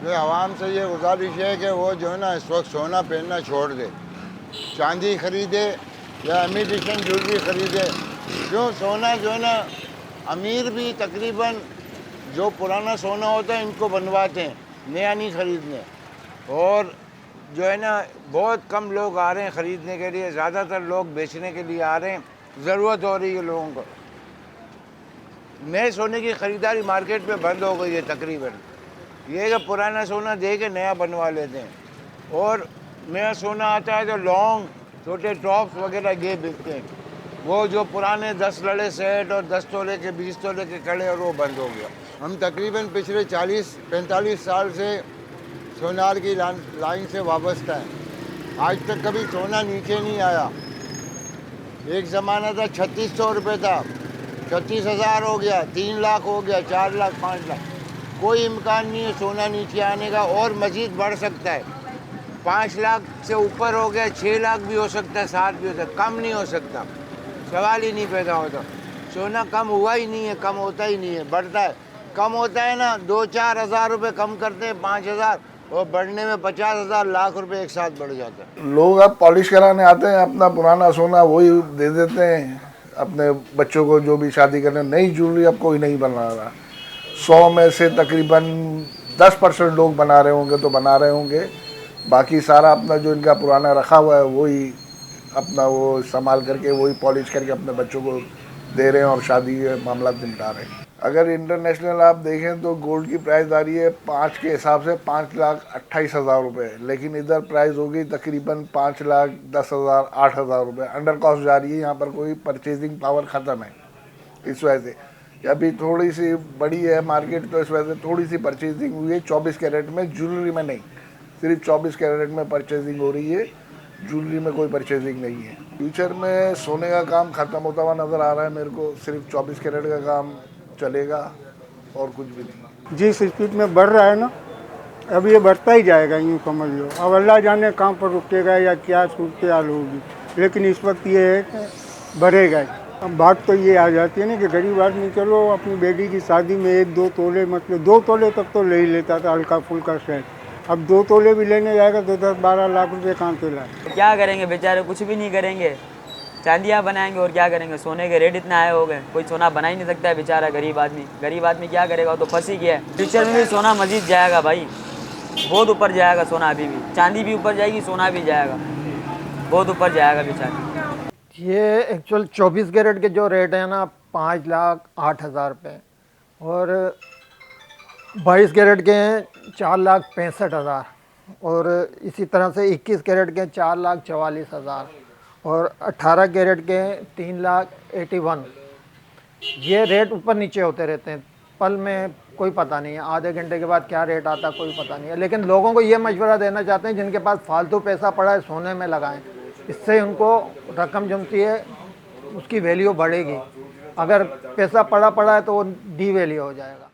जो आवाम से ये गुजारिश है कि वो जो है ना इस वक्त सोना पहनना छोड़ दे, चांदी खरीदे या इमिटेशन ज्वेलरी खरीदे। क्यों सोना जो है ना अमीर भी तकरीबन जो पुराना सोना होता है इनको बनवाते हैं, नया नहीं खरीदने। और जो है ना बहुत कम लोग आ रहे हैं ख़रीदने के लिए, ज़्यादातर लोग बेचने के लिए आ रहे हैं। ज़रूरत हो रही है लोगों को। नए सोने की ख़रीदारी मार्केट में बंद हो गई है तकरीबन। ये कि पुराना सोना दे के नया बनवा लेते हैं। और नया सोना आता है तो लॉन्ग छोटे टॉप्स वगैरह ये बिकते हैं। वो जो पुराने 10 लड़े सेट और 10 तोले के 20 तोले के कड़े और वो बंद हो गया। हम तकरीबन पिछले 40-45 साल से सोनार की लाइन से वाबस्ता है। आज तक कभी सोना नीचे नहीं आया। एक ज़माना था 3600 रुपये था, 36,000 हो गया, 3 लाख हो गया, 4 लाख, 5 लाख। कोई इम्कान नहीं है सोना नीचे आने का, और मज़ीद बढ़ सकता है। 5 लाख से ऊपर हो गया, 6 लाख भी हो सकता है, 7 भी हो सकता है, कम नहीं हो सकता। सवाल ही नहीं पैदा होता। सोना कम हुआ ही नहीं है, कम होता ही नहीं है, बढ़ता है। कम होता है ना 2-4 हज़ार रुपये कम करते हैं, 5,000, और बढ़ने में 50,000 लाख रुपए एक साथ बढ़ जाता है। लोग अब पॉलिश कराने आते हैं, अपना पुराना सोना वही दे देते हैं अपने बच्चों को, जो भी शादी करने। नई ज्वेलरी अब कोई नहीं बना रहा। 100 में से तकरीबन 10% लोग बना रहे होंगे तो बना रहे होंगे, बाकी सारा अपना जो इनका पुराना रखा हुआ है वही अपना वो इस्तेमाल करके वही पॉलिश करके अपने बच्चों को दे रहे हैं और शादी के मामला निपटा रहे हैं। अगर इंटरनेशनल आप देखें तो गोल्ड की प्राइस आ रही है 5 के हिसाब से 5,28,000 रुपये, लेकिन इधर प्राइस होगी तकरीबन 5,10,000 8,000 रुपये। अंडर कॉस्ट जा रही है। यहाँ पर कोई परचेजिंग पावर ख़त्म है। इस वजह से अभी थोड़ी सी बड़ी है मार्केट, तो इस वजह से थोड़ी सी परचेजिंग हुई है 24 कैरेट में, ज्वेलरी में नहीं। सिर्फ 24 कैरेट में परचेजिंग हो रही है, ज्वेलरी में कोई परचेजिंग नहीं है। फ्यूचर में सोने का काम ख़त्म होता हुआ नज़र आ रहा है मेरे को। सिर्फ 24 कैरेट का काम चलेगा और कुछ भी नहीं। जिस स्पीड में बढ़ रहा है ना, अब ये बढ़ता ही जाएगा, यूँ समझ लो। अब अल्लाह जाने कहाँ पर रुकेगा या क्या सूरत हाल होगी, लेकिन इस वक्त ये है कि बढ़ेगा ही। अब बात तो ये आ जाती है ना कि गरीब आदमी चलो अपनी बेटी की शादी में 1-2 तोले, मतलब 2 तोले तक तो ले ही लेता था हल्का फुल्का सेट। अब 2 तोले भी लेने जाएगा तो 10-12 लाख रुपये कहाँ से लाए। क्या करेंगे बेचारे, कुछ भी नहीं करेंगे, चांदियाँ बनाएंगे और क्या करेंगे। सोने के रेट इतने आए हो गए, कोई सोना बना ही नहीं सकता है बेचारा गरीब आदमी। गरीब आदमी क्या करेगा, वो तो फंस ही गया है। फ्यूचर में भी सोना मजीद जाएगा भाई, बहुत ऊपर जाएगा सोना। अभी भी चांदी भी ऊपर जाएगी, सोना भी जाएगा, बहुत ऊपर जाएगा बेचारा। ये एक्चुअल 24 कैरेट के जो रेट है ना 5,08,000 रुपये, और 22 कैरेट के हैं 4,65,000, और इसी तरह से 21 कैरेट के 4,44,000, और 18 कैरेट के 3,81,000। ये रेट ऊपर नीचे होते रहते हैं, पल में कोई पता नहीं है, आधे घंटे के बाद क्या रेट आता कोई पता नहीं है। लेकिन लोगों को ये मशवरा देना चाहते हैं जिनके पास फालतू पैसा पड़ा है सोने में लगाएं, इससे उनको रकम जमती है, उसकी वैल्यू बढ़ेगी। अगर पैसा पड़ा है तो वो डी वैल्यू हो जाएगा।